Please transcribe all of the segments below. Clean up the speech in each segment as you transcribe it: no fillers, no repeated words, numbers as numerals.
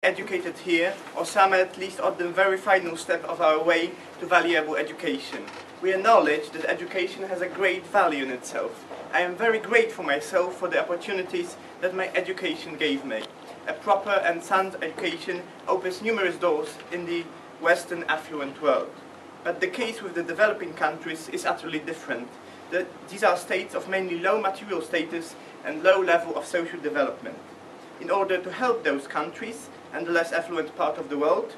educated here, or some at least on the very final step of our way to valuable education. We acknowledge that education has a great value in itself. I am very grateful myself for the opportunities that my education gave me. A proper and sound education opens numerous doors in the Western affluent world. But the case with the developing countries is utterly different. These are states of mainly low material status and low level of social development. In order to help those countries and the less affluent part of the world,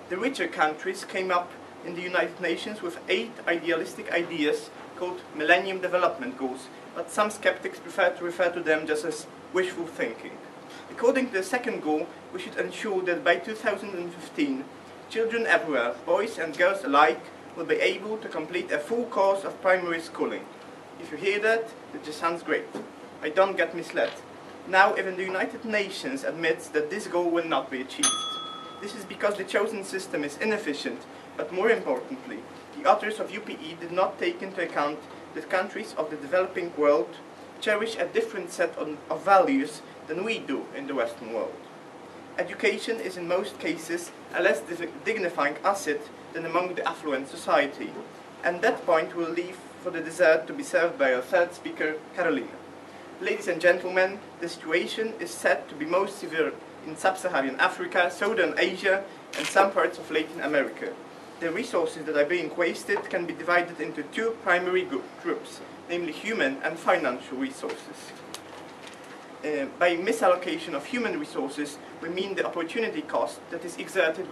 the richer countries came up in the United Nations with 8 idealistic ideas called Millennium Development Goals, but some skeptics prefer to refer to them just as wishful thinking. According to the second goal, we should ensure that by 2015, children everywhere, boys and girls alike, will be able to complete a full course of primary schooling. If you hear that, it just sounds great. I don't get misled. Now even the United Nations admits that this goal will not be achieved. This is because the chosen system is inefficient, but more importantly, the authors of UPE did not take into account that countries of the developing world cherish a different set of values than we do in the Western world. Education is in most cases a less dignifying asset than among the affluent society, and that point we'll leave for the dessert to be served by our third speaker, Carolina. Ladies and gentlemen, the situation is said to be most severe in sub-Saharan Africa, Southern Asia, and some parts of Latin America. The resources that are being wasted can be divided into 2 primary groups, namely human and financial resources. By misallocation of human resources, we mean the opportunity cost that is exerted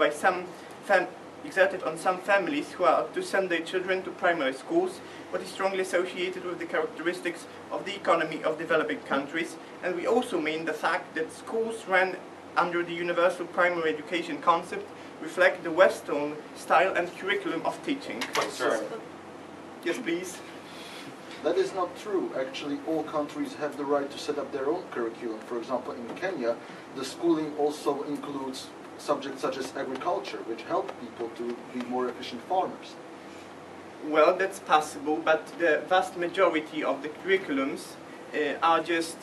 on some families who are to send their children to primary schools, what is strongly associated with the characteristics of the economy of developing countries, and we also mean the fact that schools run under the universal primary education concept reflect the Western style and curriculum of teaching. Yes, please. That is not true. Actually, all countries have the right to set up their own curriculum. For example, in Kenya, the schooling also includes subjects such as agriculture, which help people to be more efficient farmers. Well, that's possible, but the vast majority of the curriculums are just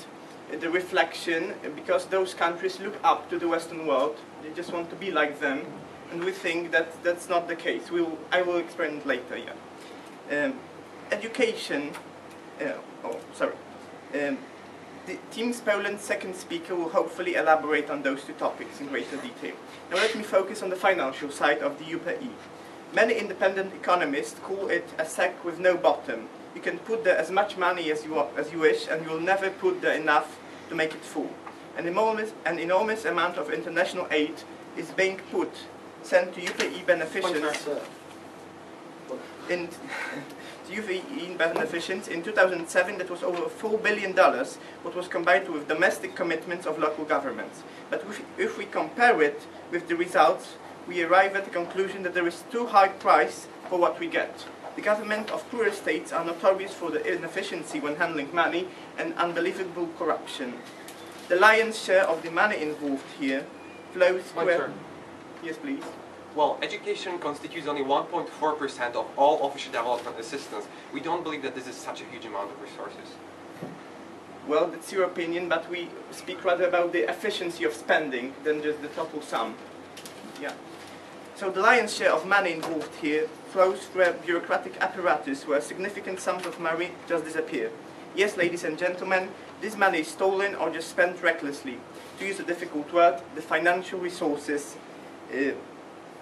the reflection, because those countries look up to the Western world. They just want to be like them, and we think that that's not the case. I will explain it later, yeah. Education, the Team Poland's second speaker will hopefully elaborate on those 2 topics in greater detail. Now let me focus on the financial side of the UPE. Many independent economists call it a sack with no bottom. You can put there as much money as you wish, and you will never put there enough to make it full. An enormous amount of international aid is being sent to UPE beneficiaries. In 2007, that was over $4 billion, what was combined with domestic commitments of local governments. But if we compare it with the results, we arrive at the conclusion that there is too high price for what we get. The government of poorer states are notorious for the inefficiency when handling money and unbelievable corruption. The lion's share of the money involved here flows through... Yes, please. Well, education constitutes only 1.4% of all official development assistance. We don't believe that this is such a huge amount of resources. Well, that's your opinion, but we speak rather about the efficiency of spending than just the total sum. Yeah. So the lion's share of money involved here flows through a bureaucratic apparatus where significant sums of money just disappear. Yes, ladies and gentlemen, this money is stolen or just spent recklessly. To use a difficult word, the financial resources,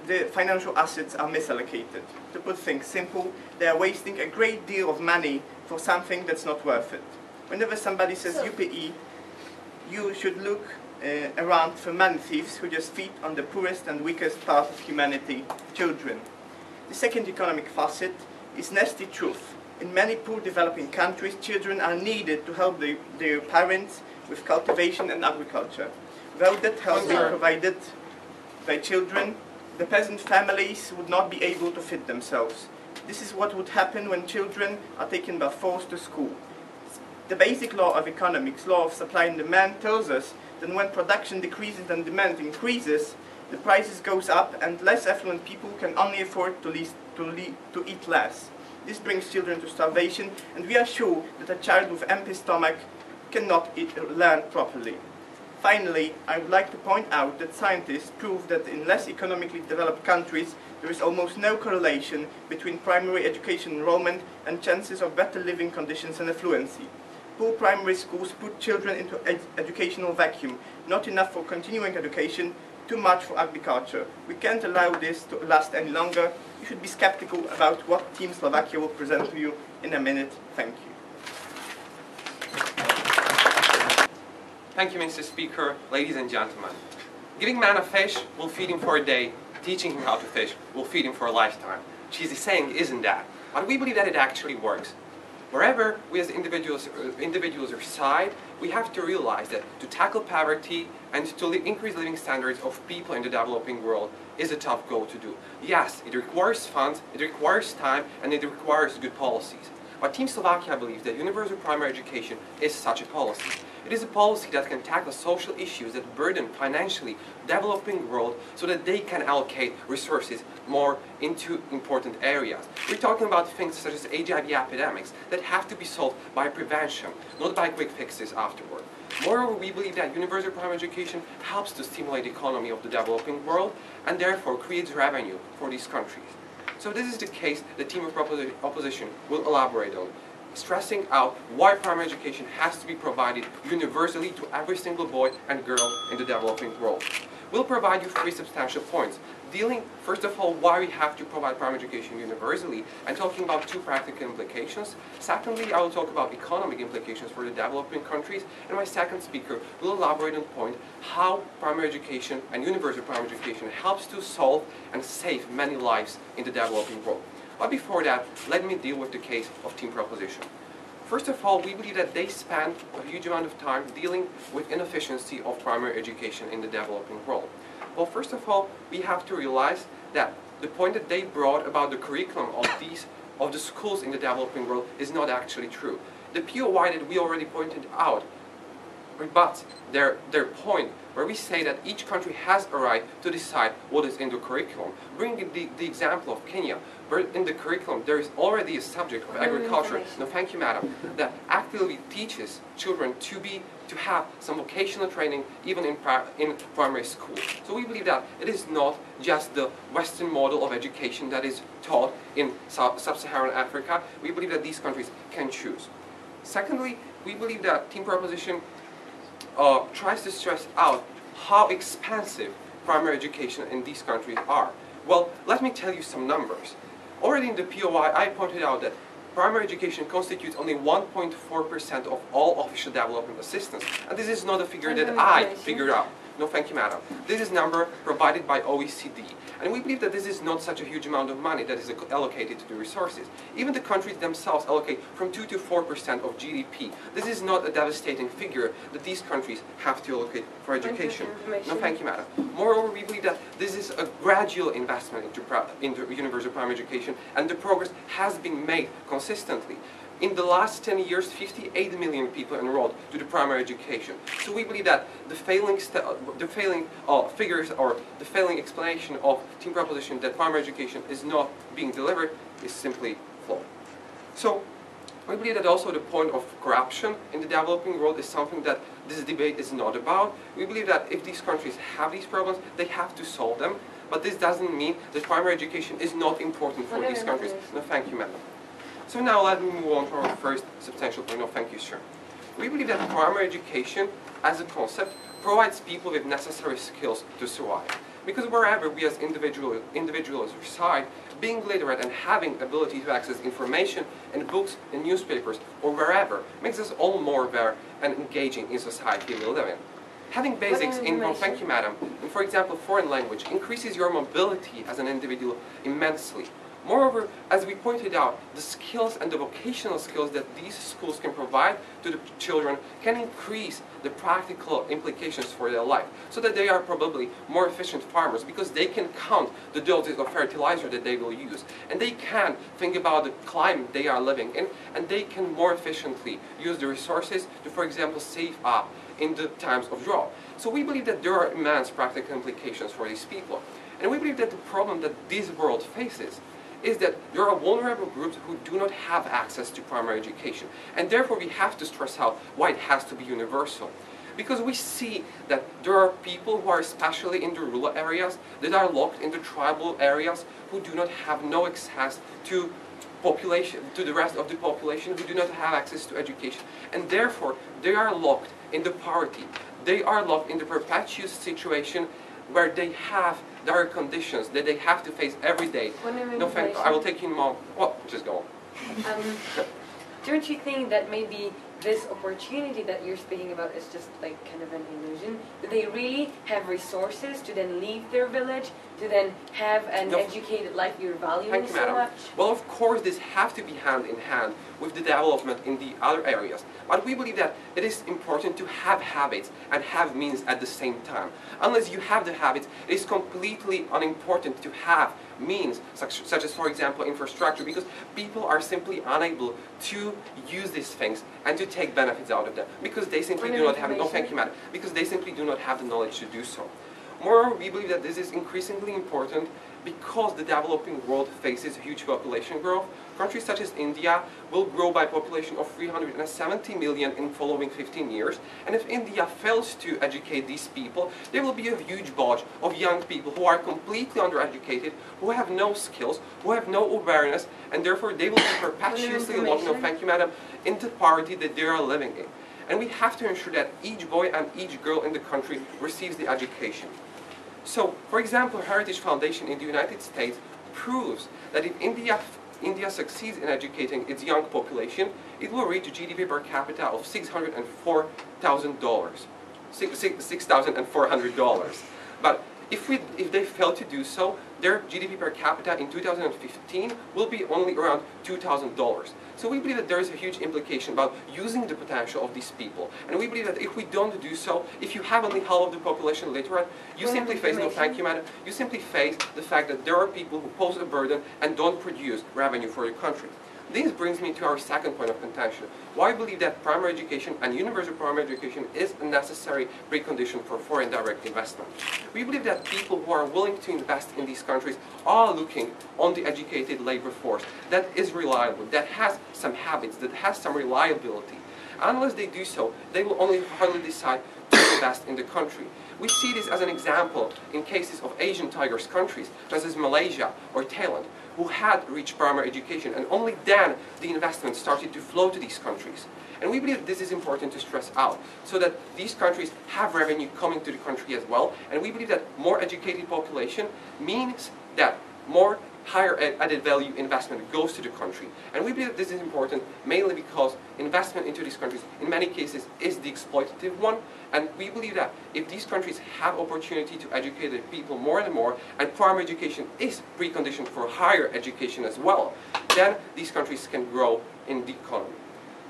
the financial assets are misallocated. To put things simple, they are wasting a great deal of money for something that's not worth it. Whenever somebody says UPE, you should look around for money thieves who just feed on the poorest and weakest part of humanity, children. The second economic facet is nasty truth. In many poor developing countries, children are needed to help their parents with cultivation and agriculture. Without that help being provided by children, the peasant families would not be able to feed themselves. This is what would happen when children are taken by force to school. The basic law of economics, law of supply and demand, tells us that when production decreases and demand increases, the prices goes up and less affluent people can only afford to eat less. This brings children to starvation, and we are sure that a child with empty stomach cannot learn properly. Finally, I would like to point out that scientists prove that in less economically developed countries, there is almost no correlation between primary education enrollment and chances of better living conditions and affluency. Poor primary schools put children into educational vacuum, not enough for continuing education, too much for agriculture. We can't allow this to last any longer. You should be skeptical about what Team Slovakia will present to you in a minute. Thank you. Thank you, Mr. Speaker, ladies and gentlemen. Giving man a fish will feed him for a day. Teaching him how to fish will feed him for a lifetime. Cheesy saying, isn't that? But we believe that it actually works. Wherever we as individuals reside, we have to realize that to tackle poverty and to increase living standards of people in the developing world is a tough goal to do. Yes, it requires funds, it requires time, and it requires good policies. But Team Slovakia believes that universal primary education is such a policy. It is a policy that can tackle social issues that burden financially developing world so that they can allocate resources more into important areas. We're talking about things such as HIV epidemics that have to be solved by prevention, not by quick fixes afterward. Moreover, we believe that universal primary education helps to stimulate the economy of the developing world and therefore creates revenue for these countries. So this is the case the Team of Opposition will elaborate on, stressing out why primary education has to be provided universally to every single boy and girl in the developing world. We'll provide you 3 substantial points, dealing first of all why we have to provide primary education universally and talking about 2 practical implications. Secondly, I will talk about economic implications for the developing countries, and my second speaker will elaborate on the point how primary education and universal primary education helps to solve and save many lives in the developing world. But before that, let me deal with the case of Team Proposition. First of all, we believe that they spend a huge amount of time dealing with inefficiency of primary education in the developing world. Well, first of all, we have to realize that the point that they brought about the curriculum of the schools in the developing world is not actually true. The POI that we already pointed out rebuts their point, where we say that each country has a right to decide what is in the curriculum. Bringing the example of Kenya, where in the curriculum there is already a subject of agriculture, no thank you madam, that actively teaches children to have some vocational training even in primary school. So we believe that it is not just the Western model of education that is taught in sub-Saharan Africa. We believe that these countries can choose. Secondly, we believe that Team Proposition tries to stress out how expensive primary education in these countries are. Well, let me tell you some numbers. Already in the POI, I pointed out that primary education constitutes only 1.4% of all official development assistance. And this is not a figure that I figured out. No, thank you, madam. This is a number provided by OECD. And we believe that this is not such a huge amount of money that is allocated to the resources. Even the countries themselves allocate from 2 to 4% of GDP. This is not a devastating figure that these countries have to allocate for education. No, thank you, madam. Moreover, we believe that this is a gradual investment into universal primary education, and the progress has been made consistently. In the last 10 years, 58 million people enrolled to the primary education. So we believe that the failing figures or the failing explanation of Team Proposition that primary education is not being delivered is simply flawed. So we believe that also the point of corruption in the developing world is something that this debate is not about. We believe that if these countries have these problems, they have to solve them. But this doesn't mean that primary education is not important for these countries. No, thank you, madam. So now let me move on to our first substantial point. No, thank you, sir. We believe that primary education as a concept provides people with necessary skills to survive. Because wherever we as individuals reside, being literate and having ability to access information and books and newspapers or wherever makes us all more aware and engaging in society we live in. Having basics in, no, thank you, madam, in, for example, foreign language increases your mobility as an individual immensely. Moreover, as we pointed out, the skills and the vocational skills that these schools can provide to the children can increase the practical implications for their life, so that they are probably more efficient farmers because they can count the doses of fertilizer that they will use, and they can think about the climate they are living in, and they can more efficiently use the resources to, for example, save up in the times of drought. So we believe that there are immense practical implications for these people, and we believe that the problem that this world faces is that there are vulnerable groups who do not have access to primary education, and therefore we have to stress out why it has to be universal. Because we see that there are people who are especially in the rural areas, that are locked in the tribal areas, who do not have no access to population, to the rest of the population, who do not have access to education. And therefore, they are locked in the poverty. They are locked in the perpetual situation where they have dire conditions that they have to face every day. No, thank you. I will take you in a moment. Well, just go on. Don't you think that maybe this opportunity that you're speaking about is just like kind of an illusion? Do they really have resources to then leave their village, to then have an educated life you're valuing so much? Well, of course, this has to be hand in hand with the development in the other areas. But we believe that it is important to have habits and have means at the same time. Unless you have the habits, it is completely unimportant to have means, such as, for example, infrastructure, because people are simply unable to use these things and to take benefits out of them, because they simply do not have, no thank you madam, because they simply do not have the knowledge to do so. Moreover, we believe that this is increasingly important because the developing world faces huge population growth. Countries such as India will grow by a population of 370 million in following 15 years. And if India fails to educate these people, there will be a huge bulge of young people who are completely undereducated, who have no skills, who have no awareness, and therefore they will be perpetuously locked, no thank you madam, into poverty that they are living in. And we have to ensure that each boy and each girl in the country receives the education. So, for example, Heritage Foundation in the United States proves that if India succeeds in educating its young population, it will reach a GDP per capita of $604,000, $6,400. But if they fail to do so, their GDP per capita in 2015 will be only around $2,000. So we believe that there is a huge implication about using the potential of these people. And we believe that if we don't do so, if you have only half of the population literate, you simply face, no thank you madam, you simply face the fact that there are people who pose a burden and don't produce revenue for your country. This brings me to our second point of contention. Why I believe that primary education and universal primary education is a necessary precondition for foreign direct investment. We believe that people who are willing to invest in these countries are looking on the educated labor force that is reliable, that has some habits, that has some reliability. Unless they do so, they will only hardly decide to invest in the country. We see this as an example in cases of Asian tigers countries, such as Malaysia or Thailand, who had reached primary education, and only then the investment started to flow to these countries. And we believe this is important to stress out, so that these countries have revenue coming to the country as well, and we believe that more educated population means that more higher added value investment goes to the country. And we believe that this is important mainly because investment into these countries in many cases is the exploitative one, and we believe that if these countries have opportunity to educate their people more and more, and primary education is preconditioned for higher education as well, then these countries can grow in the economy.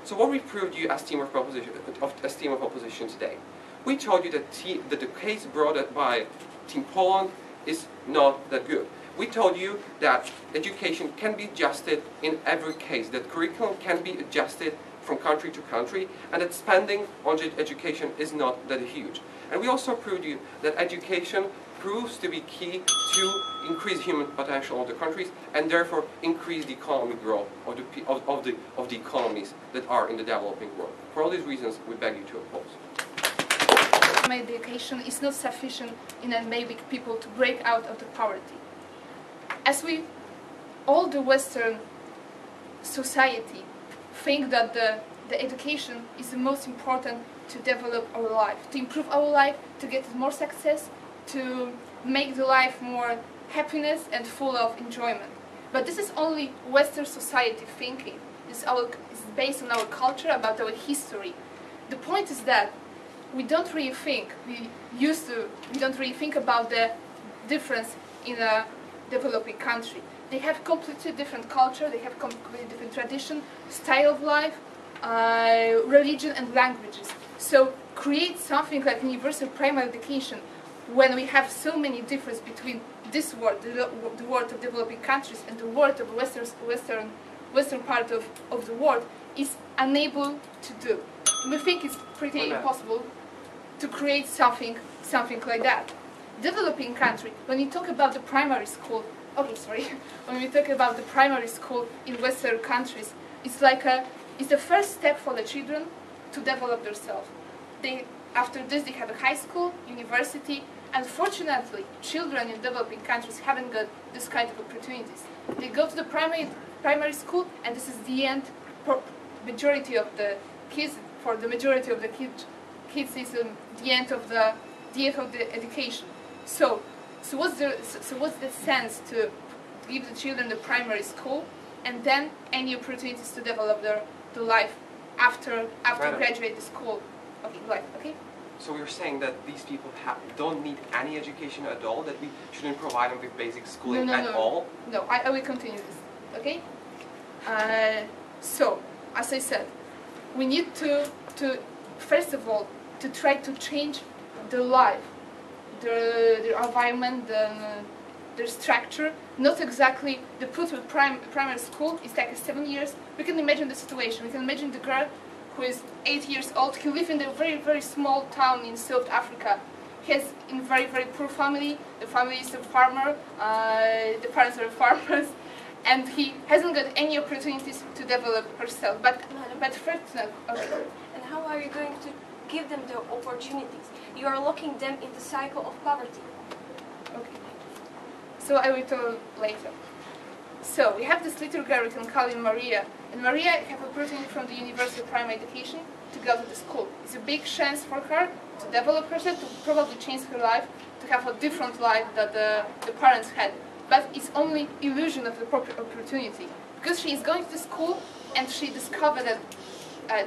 So what we proved you as team of opposition today? We told you that the case brought up by Team Poland is not that good. We told you that education can be adjusted in every case, that curriculum can be adjusted from country to country, and that spending on education is not that huge. And we also proved you that education proves to be key to increase human potential of the countries, and therefore increase the economic growth of the economies that are in the developing world. For all these reasons, we beg you to oppose. Education is not sufficient in enabling people to break out of the poverty. As all the Western society think that the education is the most important to develop our life, to improve our life, to get more success, to make the life more happiness and full of enjoyment. But this is only Western society thinking. It's based on our culture, about our history. The point is that we don't really think, we don't really think about the difference in a developing country. They have completely different culture, they have completely different tradition, style of life, religion and languages. So create something like universal primary education when we have so many differences between this world, the world of developing countries, and the world of western part of the world, is unable to do. We think it's pretty impossible to create something like that. Developing country, when we talk about the primary school, when we talk about the primary school in Western countries, it's the first step for the children to develop themselves. After this, they have a high school, university. Unfortunately, children in developing countries haven't got this kind of opportunities. They go to the primary school, and this is the end. Majority of the kids, for the majority of the kids is the end of the education. So what's the sense to give the children the primary school, and then any opportunities to develop their life after graduate the school of life? Okay. So you're saying that these people don't need any education at all, that we shouldn't provide them with basic schooling at all? No, I will continue this, okay? So, as I said, we need to first of all, to try to change their life, their environment, their structure. Not exactly the put with primary school is like 7 years. We can imagine the situation. We can imagine the girl who is 8 years old. He lives in a very, very small town in South Africa. He has a very, very poor family. The family is a farmer. The parents are farmers. And he hasn't got any opportunities to develop herself. But first, no. Okay. And how are you going to give them the opportunities? You are locking them in the cycle of poverty. Okay. So I will tell later. So we have this little girl, we can call her Maria. And Maria has opportunity from the Universal Primary Education to go to the school. It's a big chance for her to develop herself, to probably change her life, to have a different life that the parents had. But it's only illusion of the proper opportunity. Because she is going to the school and she discovered that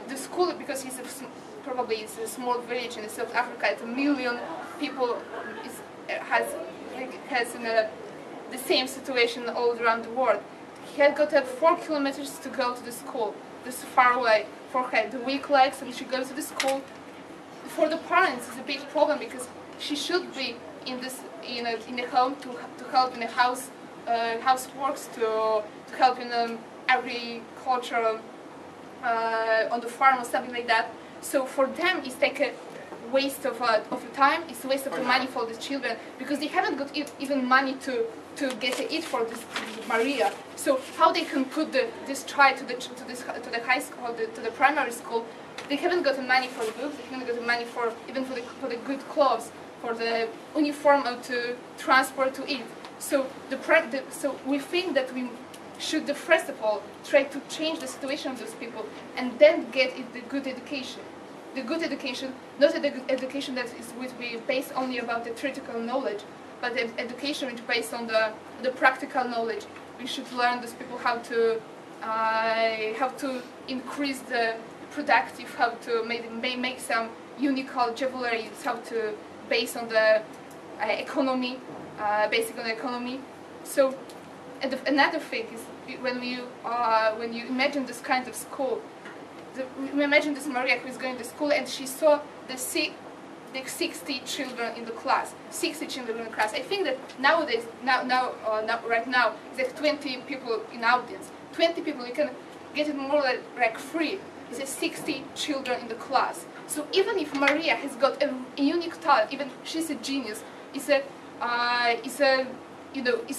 the school, because it's a small village in South Africa, it's 1 million people has the same situation all around the world. He had got to have 4 kilometers to go to the school. This is far away for her. The weak legs, and she goes to the school. For the parents, it's a big problem because she should be in the home to help in the houseworks, to help in agriculture on the farm or something like that. So for them, it's like a waste of time. It's a waste of the money for the children because they haven't got even money to get to eat for this Maria. So how they can put this child to the high school, to the primary school? They haven't got the money for the books. They haven't got the money for the good clothes, for the uniform, or to transport, to eat. So so we think that we should first of all try to change the situation of those people and then get the good education. The good education, not the education that would be based only about the theoretical knowledge, but the education which is based on the practical knowledge. We should learn those people how to increase the productive, how to make some unique jewelries, how to base on the economy, basic on the economy. So another thing is when you imagine this kind of school. Imagine this Maria who is going to school and she saw the 60 children in the class. 60 children in the class. I think that nowadays, right now, it's like 20 people in audience. 20 people, you can get it more like free. It's 60 children in the class. So even if Maria has got a unique talent, even she's a genius, it's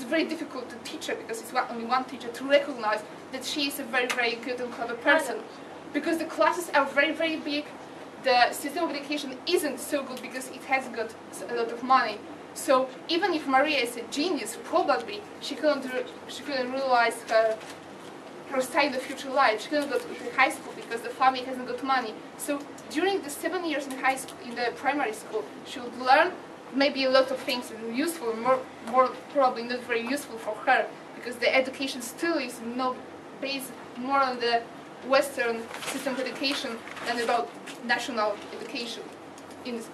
very difficult to teach her because it's only one teacher to recognize that she is a very, very good and clever person. Because the classes are very, very big, the system of education isn't so good because it has got a lot of money. So even if Maria is a genius, probably she couldn't realize her style of future life. She couldn't go to high school because the family hasn't got money. So during the 7 years in high school, in the primary school, she would learn maybe a lot of things that are useful, more probably not very useful for her because the education still is based more on the Western system of education than about national education.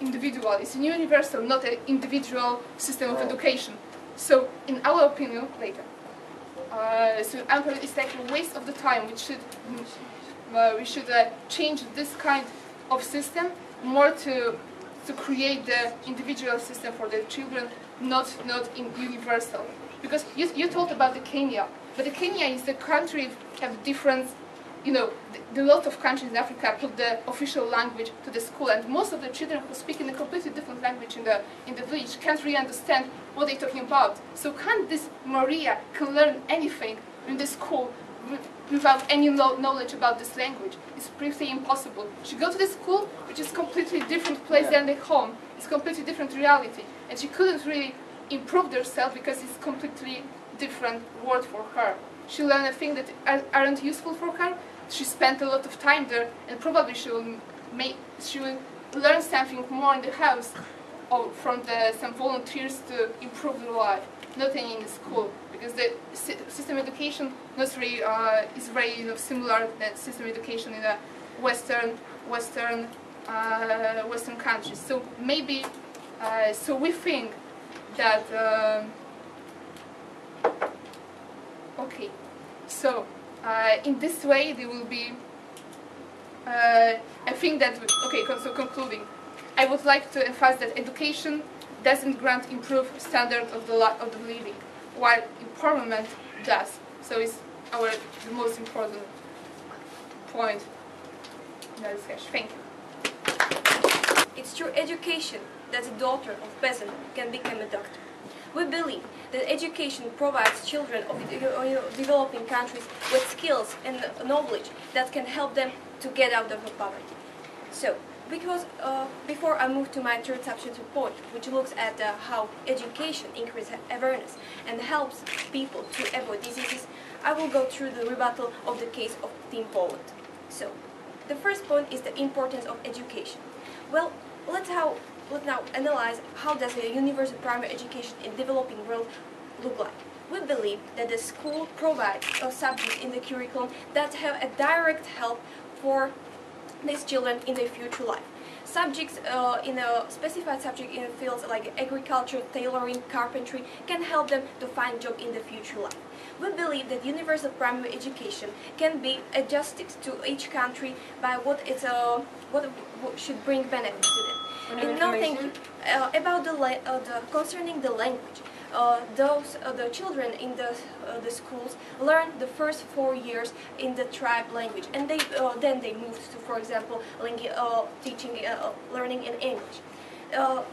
Individual, it's a universal, not an individual system of education. So, in our opinion, later, it's like a waste of the time. We should change this kind of system more to create the individual system for the children, not in universal. Because you talked about the Kenya, but the Kenya is the country have different. A lot of countries in Africa put the official language to the school, and most of the children who speak in a completely different language in the village can't really understand what they're talking about. So can't this Maria can learn anything in the school without any knowledge about this language. It's pretty impossible. She go to the school, which is completely different place than the home. It's completely different reality, and she couldn't really improve herself because it's completely different world for her. She learned a thing that aren't useful for her. She spent a lot of time there, and probably she will learn something more in the house or from some volunteers to improve their life. Nothing in the school, because the system education not really, is very similar to system education in the Western countries. So maybe, so we think that. Okay, so in this way there will be. I think that okay. So concluding, I would like to emphasize that education doesn't grant improved standard of the living, while empowerment does. So it's the most important point in the discussion. Thank you. It's through education that the daughter of peasant can become a doctor. We believe that education provides children of developing countries with skills and knowledge that can help them to get out of poverty. So, because before I move to my third substantive point, which looks at how education increases awareness and helps people to avoid diseases, I will go through the rebuttal of the case of Team Poland. So, the first point is the importance of education. Well, let's now analyze how does a universal primary education in developing world look like. We believe that the school provides a subject in the curriculum that have a direct help for these children in their future life. Subjects in a specified subject in fields like agriculture, tailoring, carpentry can help them to find job in the future life. We believe that universal primary education can be adjusted to each country by what should bring benefits to them. And now thank you. About concerning the language. The children in the schools learn the first 4 years in the tribe language, and then they move to, for example, learning in English.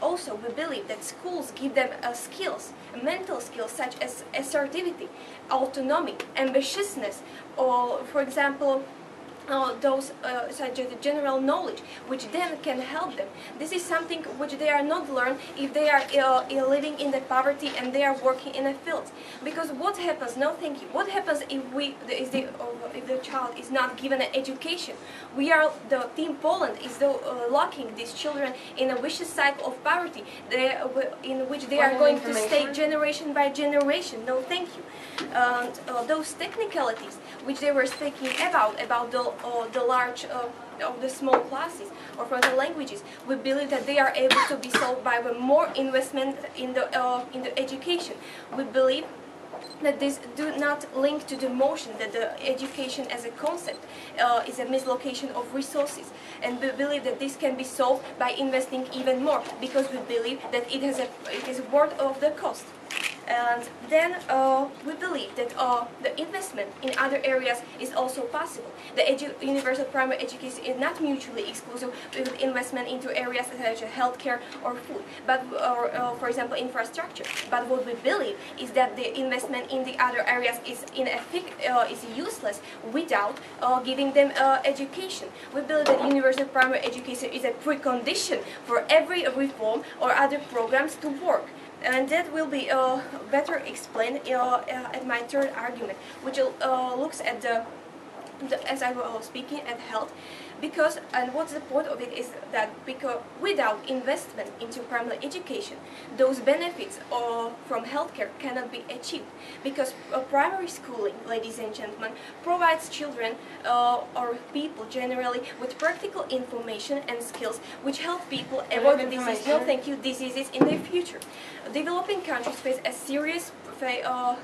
Also, we believe that schools give them skills, mental skills such as assertivity, autonomy, ambitiousness, or, for example, those such as general knowledge, which then can help them. This is something which they are not learned if they are living in the poverty and they are working in a field. Because what happens? No, thank you. What happens if the child is not given an education? The Team Poland is locking these children in a vicious cycle of poverty, in which they are going to stay generation by generation. No, thank you. Those technicalities which they were speaking about the large of the small classes or from the languages, we believe that they are able to be solved by more investment in the education. We believe that this do not link to the motion that the education as a concept is a mislocation of resources, and we believe that this can be solved by investing even more, because we believe that it is worth of the cost. And then we believe that the investment in other areas is also possible. The universal primary education is not mutually exclusive with investment into areas such as healthcare or food, but for example, infrastructure. But what we believe is that the investment in the other areas is useless without giving them education. We believe that universal primary education is a precondition for every reform or other programs to work. And that will be better explained at my third argument, which looks at as I was speaking, at health. And what's the point of it is that because without investment into primary education, those benefits from healthcare cannot be achieved. Because primary schooling, ladies and gentlemen, provides children or people generally with practical information and skills which help people avoid diseases in their future. Developing countries face a serious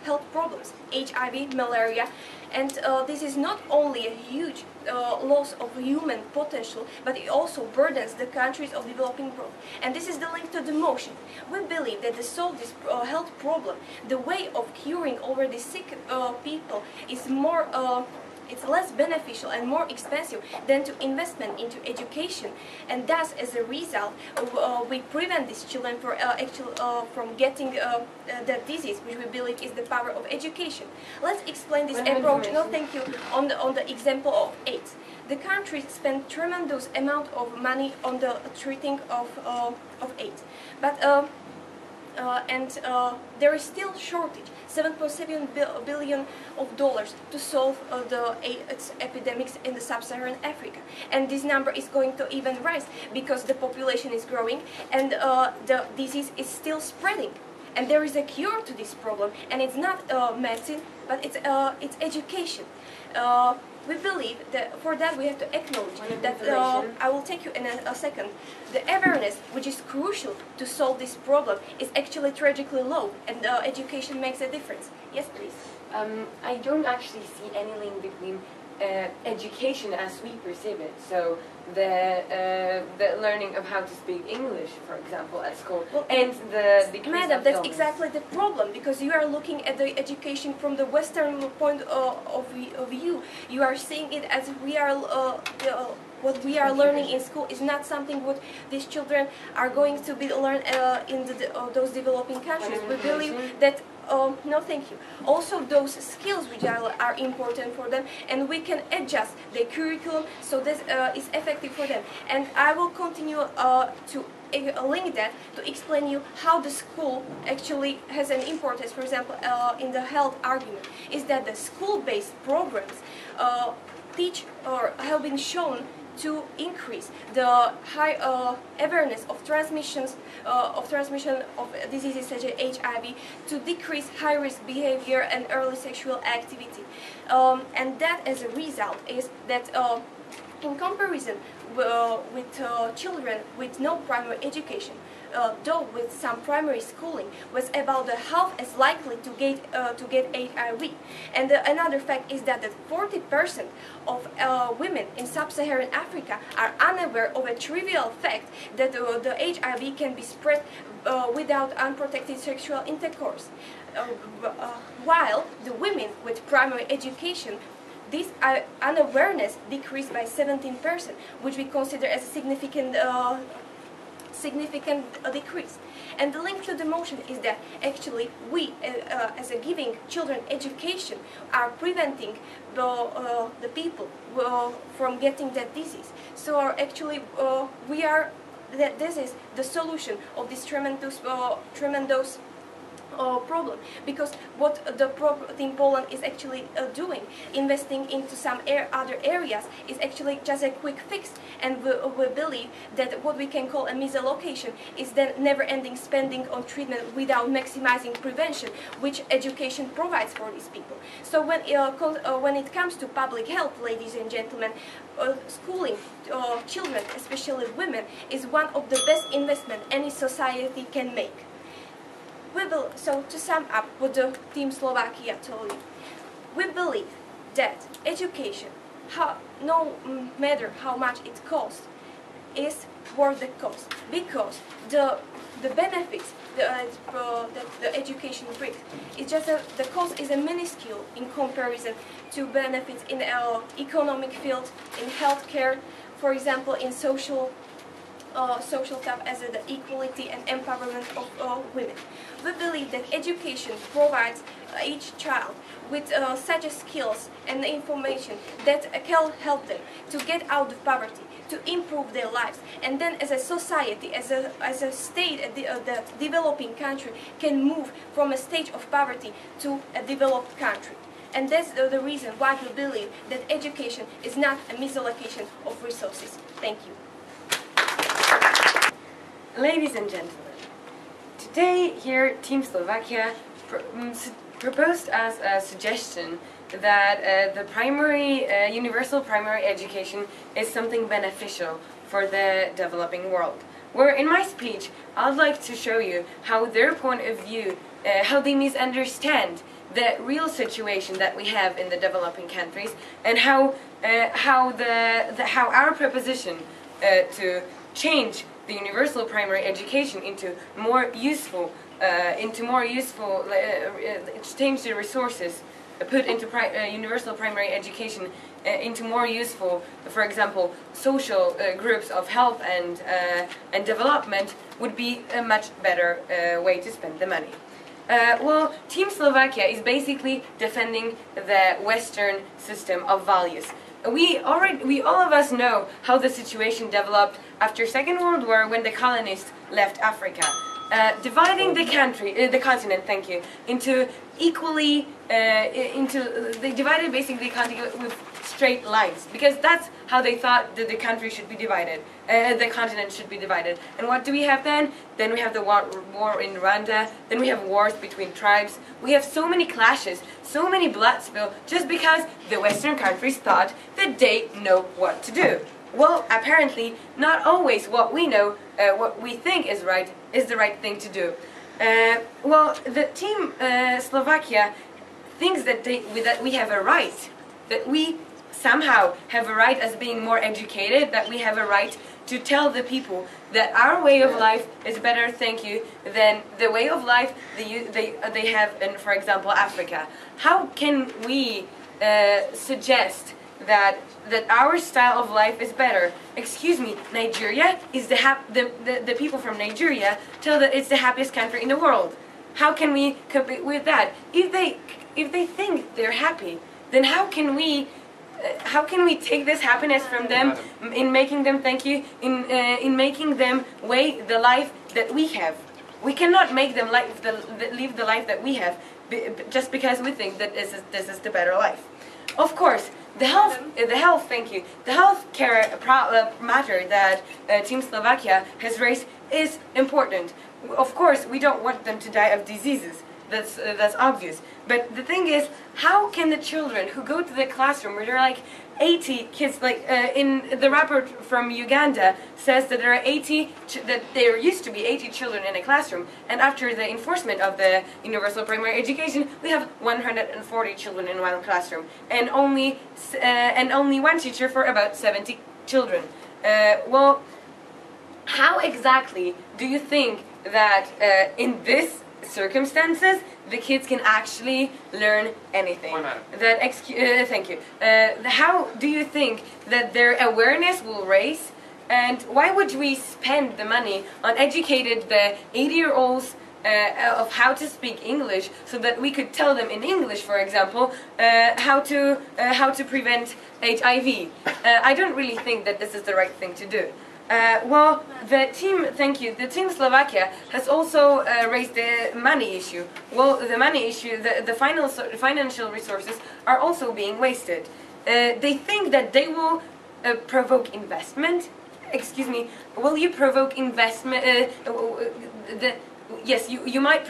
health problems, HIV, malaria, and this is not only a huge loss of human potential, but it also burdens the countries of developing world. And this is the link to the motion. We believe that to solve this health problem, the way of curing already sick people is more It's less beneficial and more expensive than to investment into education, and thus, as a result, we prevent these children from getting that disease, which we believe is the power of education. Let's explain this approach. No, thank you. On the example of AIDS, the country spent tremendous amount of money on the treating of AIDS, but there is still shortage, $7.7 billion to solve the AIDS epidemics in the sub-Saharan Africa, and this number is going to even rise because the population is growing and the disease is still spreading. And there is a cure to this problem, and it's not medicine, but it's education. We believe that for that we have to acknowledge that I will take you in a second. The awareness, which is crucial to solve this problem, is actually tragically low, and education makes a difference. Yes, please. I don't actually see any link between education as we perceive it. So the learning of how to speak English, for example, at school, and the decrease Madam, of that's illness. exactly the problem, because you are looking at the education from the Western point of view. You are seeing it as we are what we are learning in school is not something what these children are going to be learned in those developing countries. We believe that no, thank you. Also, those skills which are important for them, and we can adjust the curriculum so this is effective for them. And I will continue to link that to explain you how the school actually has an importance. For example, in the health argument, is that the school-based programs teach or have been shown to increase the high awareness of transmission of diseases such as HIV, to decrease high-risk behavior and early sexual activity, and that as a result is that in comparison with children with no primary education, though with some primary schooling, was about half as likely to get HIV. And another fact is that 40% of women in sub-Saharan Africa are unaware of a trivial fact that the HIV can be spread without unprotected sexual intercourse, while the women with primary education, this unawareness decreased by 17%, which we consider as a significant decrease. And the link to the motion is that actually we, as a giving children education, are preventing the people from getting that disease. So actually we are that this is the solution of this tremendous problem, because what the Team Poland is actually doing, investing into some other areas, is actually just a quick fix, and we believe that what we can call a misallocation is then never-ending spending on treatment without maximizing prevention, which education provides for these people. So when it comes to public health, ladies and gentlemen, schooling children, especially women, is one of the best investment any society can make. So to sum up what the Team Slovakia told you, we believe that education, no matter how much it costs, is worth the cost, because the benefits that the education brings, it's just the cost is a minuscule in comparison to benefits in the economic field, in healthcare, for example, in social stuff as the equality and empowerment of women. We believe that education provides each child with such skills and information that can help them to get out of poverty, to improve their lives, and then as a society, as a state, the developing country can move from a stage of poverty to a developed country. And that's the reason why we believe that education is not a misallocation of resources. Thank you. Ladies and gentlemen, today here Team Slovakia proposed as a suggestion that the universal primary education is something beneficial for the developing world. Where in my speech I'd like to show you how their point of view, how they misunderstand the real situation that we have in the developing countries, and how our proposition to change the universal primary education into more useful, change the resources put into universal primary education into more useful, for example, social groups of health and development, would be a much better way to spend the money. Well, Team Slovakia is basically defending the Western system of values. We all of us know how the situation developed after Second World War when the colonists left Africa, dividing the continent, into equally, they divided basically the continent with straight lines, because that's how they thought that the country should be divided, the continent should be divided. And what do we have then? Then we have the war in Rwanda, then we have wars between tribes, we have so many clashes, so many blood spill, just because the Western countries thought that they know what to do. Well, apparently, not always what we know, what we think is the right thing to do. Well, the Team Slovakia thinks that we have a right, that we somehow have a right as being more educated, that we have a right to tell the people that our way of life is better, than the way of life they have in, for example, Africa. How can we suggest that our style of life is better? Excuse me, Nigeria is the people from Nigeria tell that it's the happiest country in the world. How can we compete with that? If they think they're happy, then how can we take this happiness from them in making them in making them weigh the life that we have? We cannot make them live the life that we have just because we think that this is the better life. Of course, the health care matter that Team Slovakia has raised is important. Of course, we don't want them to die of diseases. That's obvious. But the thing is, how can the children who go to the classroom where there are like 80 kids, like in the report from Uganda says that there used to be 80 children in a classroom, and after the enforcement of the universal primary education, we have 140 children in one classroom, and only one teacher for about 70 children. Well, how exactly do you think that in this circumstances the kids can actually learn anything? Thank you. How do you think that their awareness will raise, and why would we spend the money on educated the 80-year-olds of how to speak English, so that we could tell them in English, for example, how to prevent HIV? I don't really think that this is the right thing to do. Well, the Team Slovakia has also raised the money issue. Well, the money issue, the financial resources are also being wasted. They think that they will provoke investment. Excuse me, will you provoke investment? Yes, you might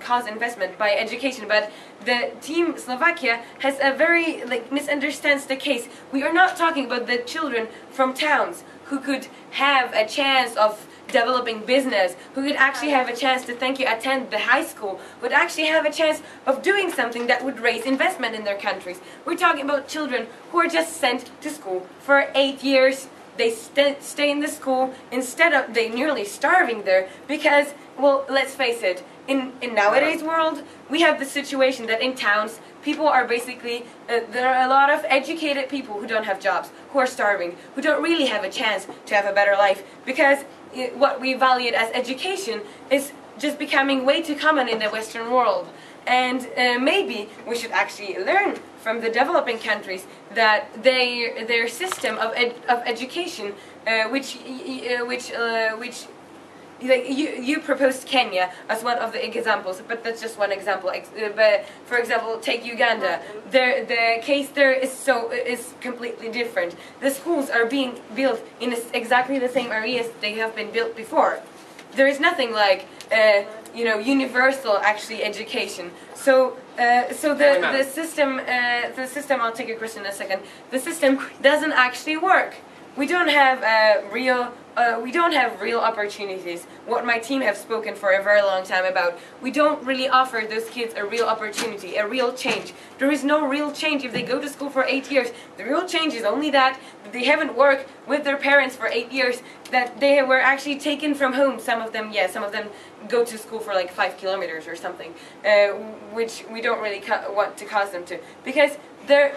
cause investment by education, but the Team Slovakia has a very misunderstands the case. We are not talking about the children from towns who could have a chance of developing business, who could actually have a chance to attend the high school, would actually have a chance of doing something that would raise investment in their countries. We're talking about children who are just sent to school for 8 years. They stay in the school instead of they nearly starving there because, well, let's face it, in nowadays world we have the situation that in towns people are basically there are a lot of educated people who don't have jobs, who are starving, who don't really have a chance to have a better life, because what we valued as education is just becoming way too common in the Western world. And maybe we should actually learn from the developing countries that their system of education, which you proposed Kenya as one of the examples, but that's just one example. But for example, take Uganda. The case there is completely different. The schools are being built in exactly the same areas they have been built before. There is nothing like universal actually education. So the system. I'll take a question in a second. The system doesn't actually work. We don't have real opportunities. What my team have spoken for a very long time about. We don't really offer those kids a real opportunity, a real change. There is no real change if they go to school for 8 years. The real change is only that they haven't worked with their parents for 8 years, that they were actually taken from home. Some of them go to school for like 5 kilometers or something, which we don't really want to cause them to, because there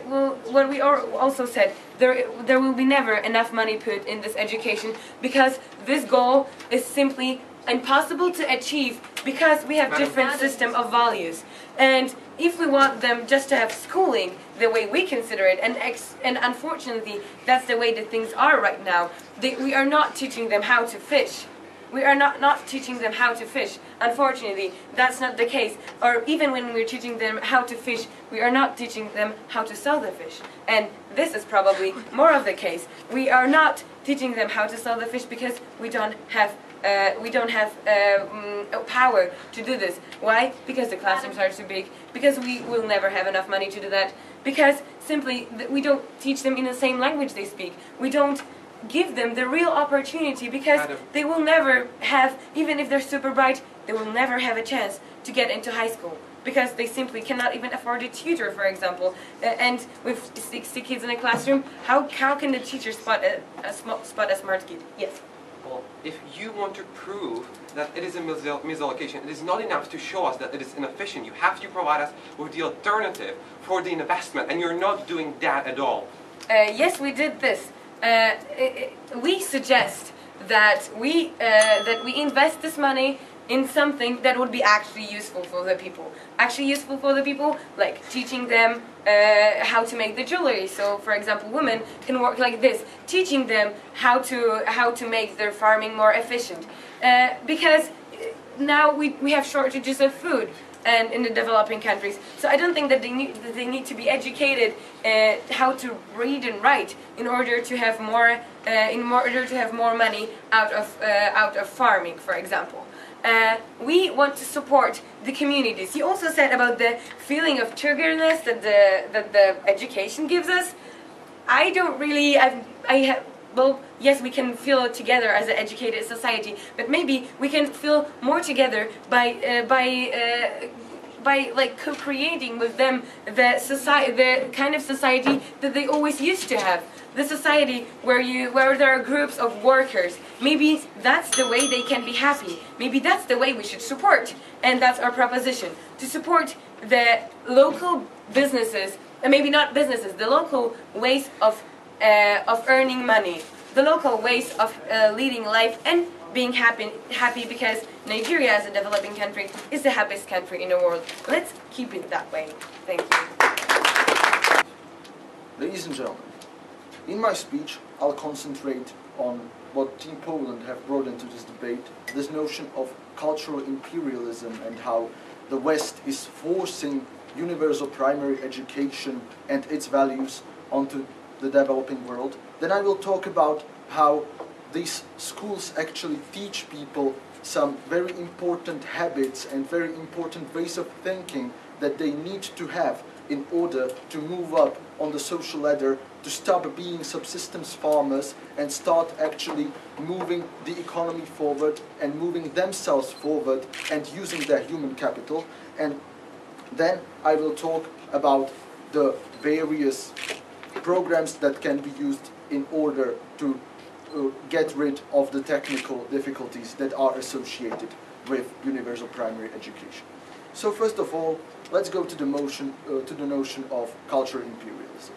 will, what we also said, there will be never enough money put in this education, because this goal is simply impossible to achieve, because we have different system of values. And if we want them just to have schooling the way we consider it, and unfortunately that's the way that things are right now, we are not teaching them how to fish. We are not teaching them how to fish. Unfortunately, that's not the case. Or even when we're teaching them how to fish, we are not teaching them how to sell the fish. And this is probably more of the case. We are not teaching them how to sell the fish because we don't have power to do this. Why? Because the classrooms are too big. Because we will never have enough money to do that. Because simply we don't teach them in the same language they speak. We don't give them the real opportunity, because they will never have, even if they're super bright, they will never have a chance to get into high school, because they simply cannot even afford a tutor, for example. And with 60 kids in a classroom, how can the teacher spot a smart kid? Yes. Well, if you want to prove that it is a misallocation, it is not enough to show us that it is inefficient. You have to provide us with the alternative for the investment, and you're not doing that at all. Yes, we did this. We suggest that we invest this money in something that would be actually useful for the people. Actually useful for the people, like teaching them how to make the jewelry. So, for example, women can work like this, teaching them how to make their farming more efficient. Because now we have shortages of food and in the developing countries. So I don't think that they need to be educated how to read and write in order to have more money out of farming, for example. We want to support the communities. You also said about the feeling of togetherness that the education gives us. I don't really. Well, yes, we can feel together as an educated society, but maybe we can feel more together by like co-creating with them the kind of society that they always used to have. The society where there are groups of workers. Maybe that's the way they can be happy. Maybe that's the way we should support. And that's our proposition. To support the local businesses, and maybe not businesses, the local ways of earning money, the local ways of leading life and being happy, because Nigeria as a developing country is the happiest country in the world. Let's keep it that way. Thank you. Ladies and gentlemen, in my speech I'll concentrate on what Team Poland have brought into this debate, this notion of cultural imperialism and how the West is forcing universal primary education and its values onto the developing world. Then I will talk about how these schools actually teach people some very important habits and very important ways of thinking that they need to have in order to move up on the social ladder, to stop being subsistence farmers and start actually moving the economy forward and moving themselves forward and using their human capital. And then I will talk about the various programs that can be used in order to get rid of the technical difficulties that are associated with universal primary education. So first of all, let's go to the notion of cultural imperialism.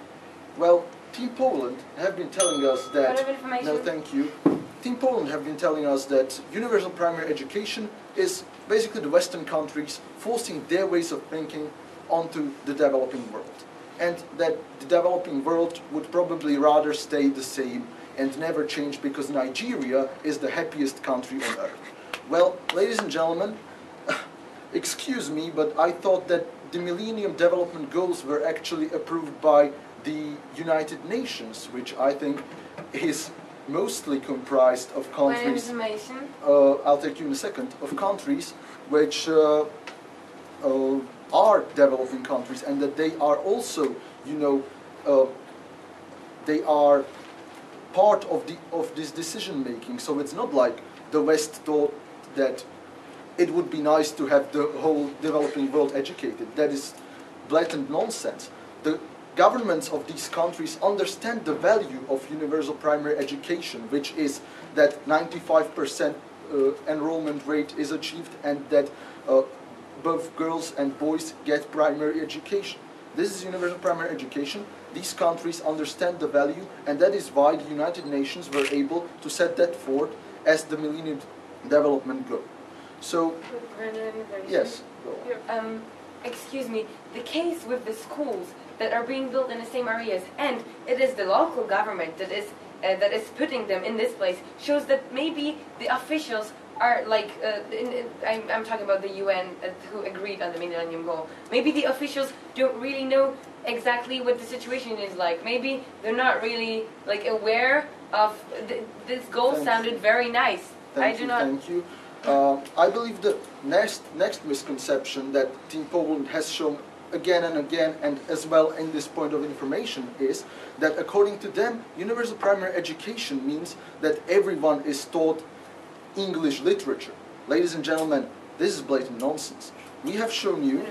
Well, Team Poland have been telling us that... No, thank you. Team Poland have been telling us that universal primary education is basically the Western countries forcing their ways of thinking onto the developing world. And that the developing world would probably rather stay the same and never change because Nigeria is the happiest country on earth. Well, ladies and gentlemen, excuse me, but I thought that the Millennium Development Goals were actually approved by the United Nations, which I think is mostly comprised of countries... I'll take you in a second. Of countries which are developing countries, and that they are also, you know, they are part of this decision making. So it's not like the West thought that it would be nice to have the whole developing world educated. That is blatant nonsense. The governments of these countries understand the value of universal primary education, which is that 95% enrollment rate is achieved and that both girls and boys get primary education. This is universal primary education. These countries understand the value, and that is why the United Nations were able to set that forth as the Millennium Development Goal. So, yes. Excuse me, the case with the schools that are being built in the same areas, and it is the local government that is putting them in this place, shows that maybe the officials are like, I'm talking about the UN who agreed on the Millennium Goal. Maybe the officials don't really know exactly what the situation is like. Maybe they're not really like aware of this goal. Sounded very nice. Thank you. I believe the next misconception that Team Poland has shown again and again, and as well in this point of information, is that according to them, universal primary education means that everyone is taught English literature. Ladies and gentlemen, this is blatant nonsense. We have shown you,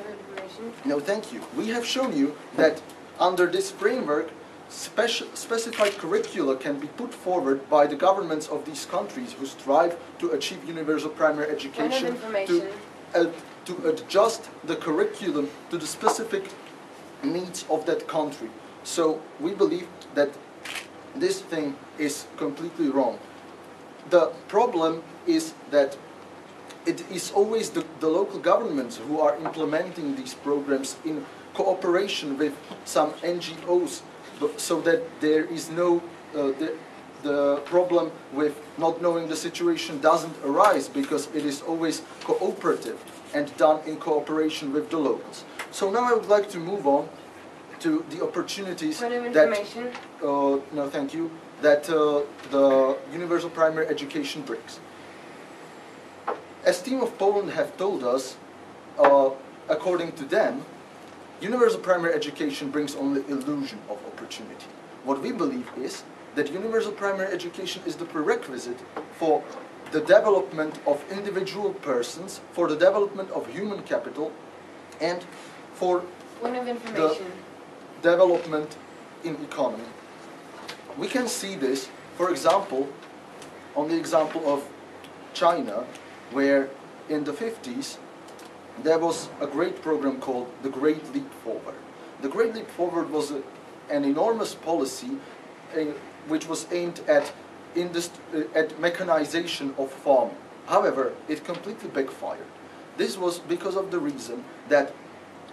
we have shown you that under this framework, specified curricula can be put forward by the governments of these countries who strive to achieve universal primary education to adjust the curriculum to the specific needs of that country. So we believe that this thing is completely wrong. The problem is that it is always the local governments who are implementing these programs in cooperation with some NGOs, so that there is no, the problem with not knowing the situation doesn't arise, because it is always cooperative and done in cooperation with the locals. So now I would like to move on to the opportunities that, that the universal primary education brings. As Team of Poland have told us, according to them, universal primary education brings only illusion of opportunity. What we believe is that universal primary education is the prerequisite for the development of individual persons, for the development of human capital, and for the development in economy. We can see this, for example, on the example of China, where in the 50s there was a great program called the Great Leap Forward. The Great Leap Forward was an enormous policy which was aimed at mechanization of farming. However, it completely backfired. This was because of the reason that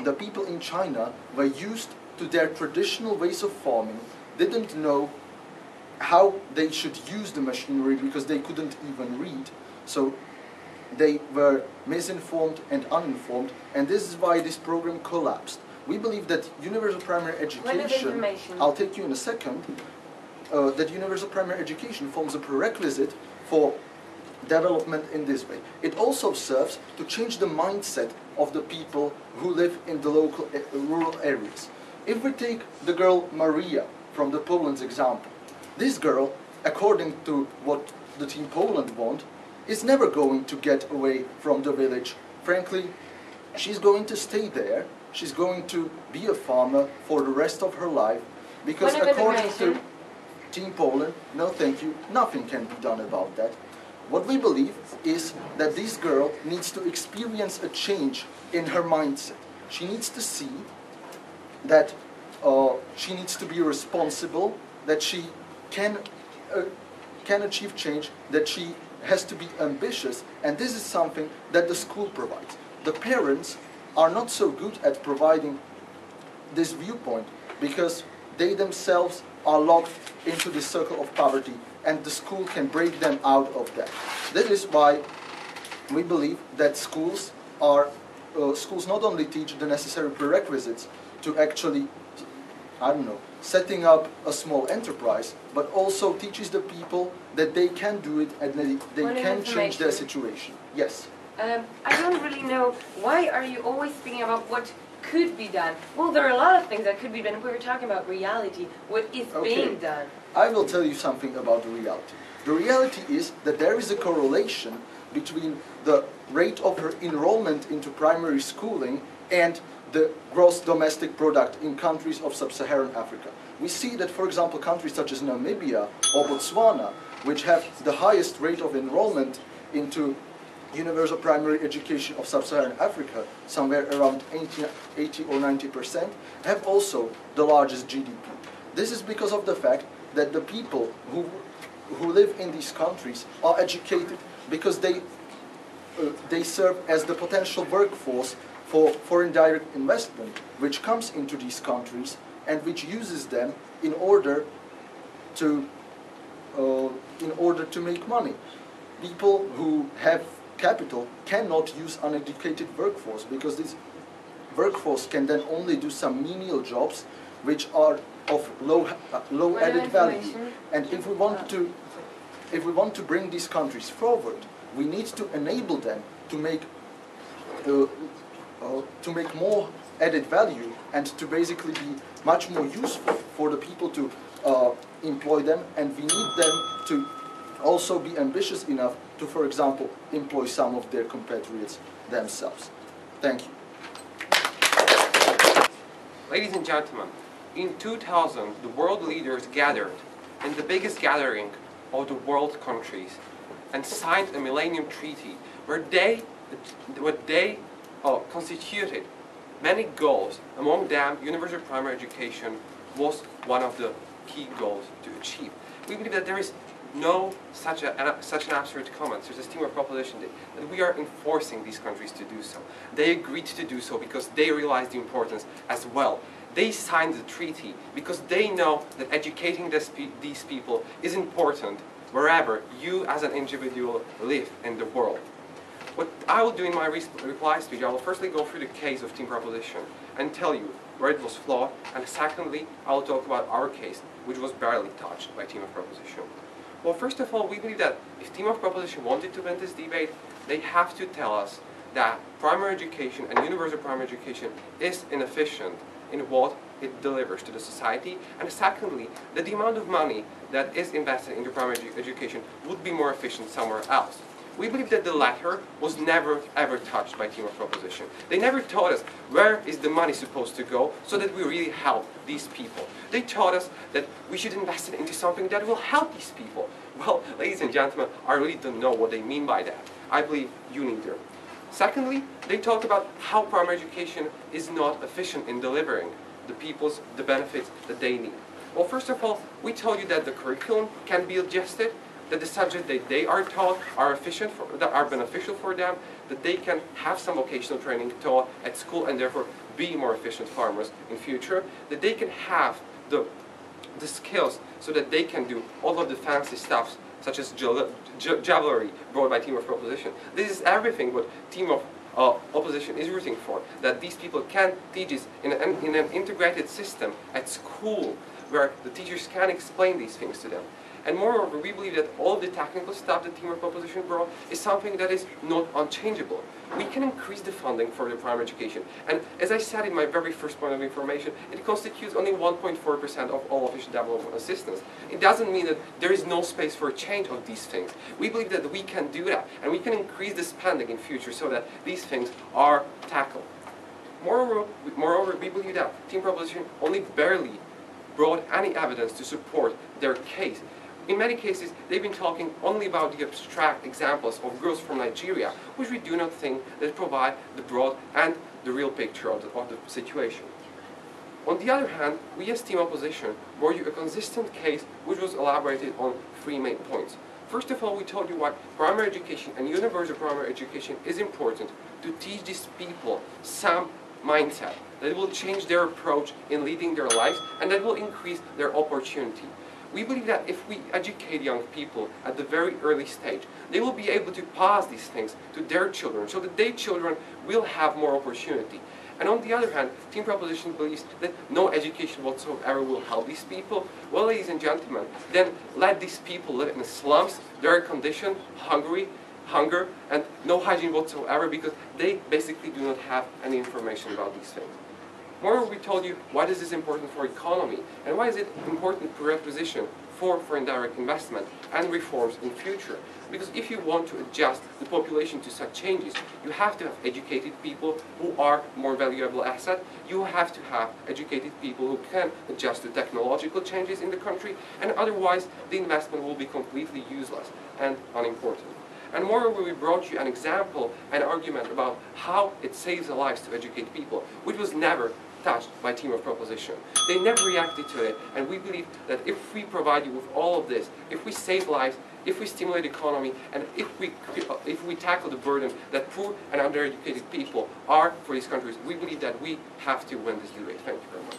the people in China were used to their traditional ways of farming, didn't know how they should use the machinery because they couldn't even read. So they were misinformed and uninformed, and this is why this program collapsed. We believe that universal primary education, I'll take you in a second, that universal primary education forms a prerequisite for development in this way. It also serves to change the mindset of the people who live in the local rural areas. If we take the girl Maria from the Poland's example, this girl, according to what the Team Poland want, is never going to get away from the village. Frankly, she's going to stay there. She's going to be a farmer for the rest of her life, because according to Team Poland, no thank you, nothing can be done about that. What we believe is that this girl needs to experience a change in her mindset. She needs to see that she needs to be responsible, that she can achieve change, that she has to be ambitious, and this is something that the school provides. The parents are not so good at providing this viewpoint because they themselves are locked into the circle of poverty, and the school can break them out of that. That is why we believe that schools not only teach the necessary prerequisites to actually, setting up a small enterprise, but also teaches the people that they can do it and they can change their situation. Yes? I don't really know, why are you always speaking about what could be done? Well, there are a lot of things that could be done. We were talking about reality, what is being done. I will tell you something about the reality. The reality is that there is a correlation between the rate of her enrollment into primary schooling and the gross domestic product in countries of sub-Saharan Africa. We see that, for example, countries such as Namibia or Botswana, which have the highest rate of enrollment into universal primary education of sub-Saharan Africa, somewhere around 80 or 90%, have also the largest GDP. This is because of the fact that the people who live in these countries are educated because they serve as the potential workforce for foreign direct investment, which comes into these countries and which uses them in order to make money. People who have capital cannot use uneducated workforce because this workforce can then only do some menial jobs which are of low added value. And if we want to bring these countries forward, we need to enable them to make more added value and to basically be much more useful for the people to employ them, and we need them to also be ambitious enough to, for example, employ some of their compatriots themselves. Thank you. Ladies and gentlemen, in 2000, the world leaders gathered in the biggest gathering of the world countries and signed a Millennium Treaty where they constituted many goals. Among them, universal primary education was one of the key goals to achieve. We believe that there is no such an absurd comment, such as teamwork proposition did, that we are enforcing these countries to do so. They agreed to do so because they realized the importance as well. They signed the treaty because they know that educating these people is important wherever you as an individual live in the world. What I will do in my reply speech, I will firstly go through the case of team proposition and tell you where it was flawed, and secondly, I will talk about our case, which was barely touched by team of proposition. Well, first of all, we believe that if team of proposition wanted to win this debate, they have to tell us that primary education and universal primary education is inefficient in what it delivers to the society, and secondly, that the amount of money that is invested into primary education would be more efficient somewhere else. We believe that the latter was never ever touched by team of proposition. They never taught us where is the money supposed to go so that we really help these people. They taught us that we should invest it into something that will help these people. Well, ladies and gentlemen, I really don't know what they mean by that. I believe you neither. Secondly, they talked about how primary education is not efficient in delivering the benefits that they need. Well, first of all, we told you that the curriculum can be adjusted, that the subjects that they are taught are beneficial for them, that they can have some vocational training taught at school and therefore be more efficient farmers in future, that they can have the skills so that they can do all of the fancy stuff such as jewelry brought by team of proposition. This is everything what team of opposition is rooting for, that these people can teach this in an integrated system at school where the teachers can explain these things to them. And moreover, we believe that all the technical stuff that team of proposition brought is something that is not unchangeable. We can increase the funding for the primary education. And as I said in my very first point of information, it constitutes only 1.4% of all official development assistance. It doesn't mean that there is no space for a change of these things. We believe that we can do that, and we can increase the spending in future so that these things are tackled. Moreover, we believe that team proposition only barely brought any evidence to support their case. In many cases, they've been talking only about the abstract examples of girls from Nigeria, which we do not think that provide the broad and the real picture of the situation. On the other hand, we as team opposition brought you a consistent case which was elaborated on 3 main points. First of all, we told you why primary education and universal primary education is important to teach these people some mindset that will change their approach in leading their lives and that will increase their opportunity. We believe that if we educate young people at the very early stage, they will be able to pass these things to their children so that their children will have more opportunity. And on the other hand, team proposition believes that no education whatsoever will help these people. Well, ladies and gentlemen, then let these people live in the slums, their condition, hunger, and no hygiene whatsoever because they basically do not have any information about these things. Moreover, we told you why this is important for economy and why is it important prerequisition for foreign direct investment and reforms in future. Because if you want to adjust the population to such changes, you have to have educated people who are more valuable asset. You have to have educated people who can adjust to technological changes in the country, and otherwise the investment will be completely useless and unimportant. And moreover, we brought you an example, an argument about how it saves lives to educate people, which was never touched by Team of Proposition. They never reacted to it, and we believe that if we provide you with all of this, if we save lives, if we stimulate the economy, and if we tackle the burden that poor and undereducated people are for these countries, we believe that we have to win this debate. Thank you very much.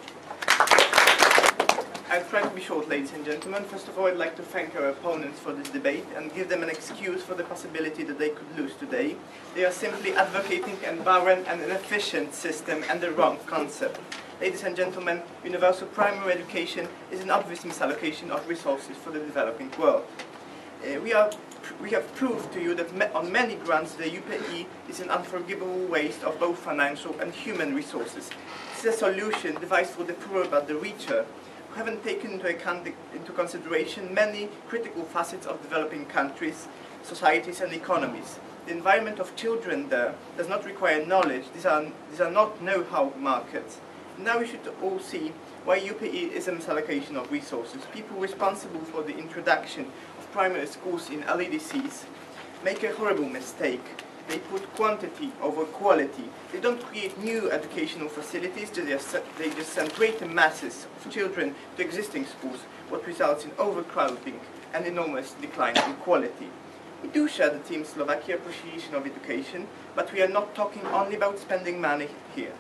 I'll try to be short, ladies and gentlemen. First of all, I'd like to thank our opponents for this debate and give them an excuse for the possibility that they could lose today. They are simply advocating an barren and inefficient system and the wrong concept. Ladies and gentlemen, universal primary education is an obvious misallocation of resources for the developing world. We have proved to you that on many grounds the UPE is an unforgivable waste of both financial and human resources. This is a solution devised for the poor but the richer, who haven't taken into consideration many critical facets of developing countries, societies and economies. The environment of children there does not require knowledge. These are not know-how markets. Now we should all see why UPE is a misallocation of resources. People responsible for the introduction of primary schools in LEDCs make a horrible mistake. They put quantity over quality. They don't create new educational facilities, they just send greater masses of children to existing schools, what results in overcrowding and enormous decline in quality. We do share the Team Slovakia appreciation of education, but we are not talking only about spending money here.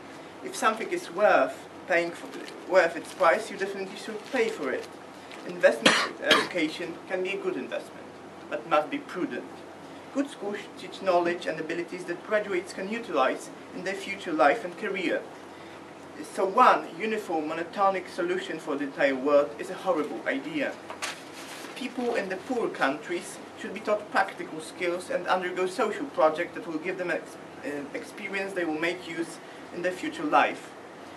If something is worth its price, you definitely should pay for it. Investment in education can be a good investment, but must be prudent. Good schools teach knowledge and abilities that graduates can utilize in their future life and career. So one uniform monotonic solution for the entire world is a horrible idea. People in the poor countries should be taught practical skills and undergo social projects that will give them experience they will make use in their future life.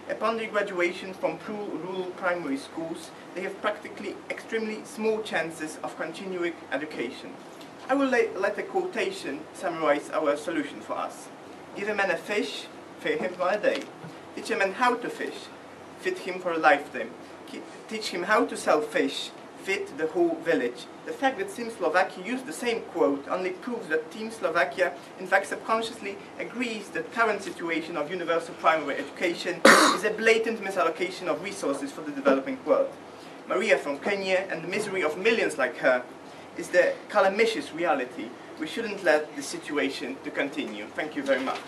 Upon their graduation from rural primary schools, they have practically extremely small chances of continuing education. I will let a quotation summarize our solution for us. Give a man a fish, feed him for a day. Teach a man how to fish, feed him for a lifetime. Teach him how to sell fish, feed the whole village. The fact that Team Slovakia used the same quote only proves that Team Slovakia in fact subconsciously agrees that current situation of universal primary education is a blatant misallocation of resources for the developing world. Maria from Kenya and the misery of millions like her is the calamitous reality. We shouldn't let the situation to continue. Thank you very much.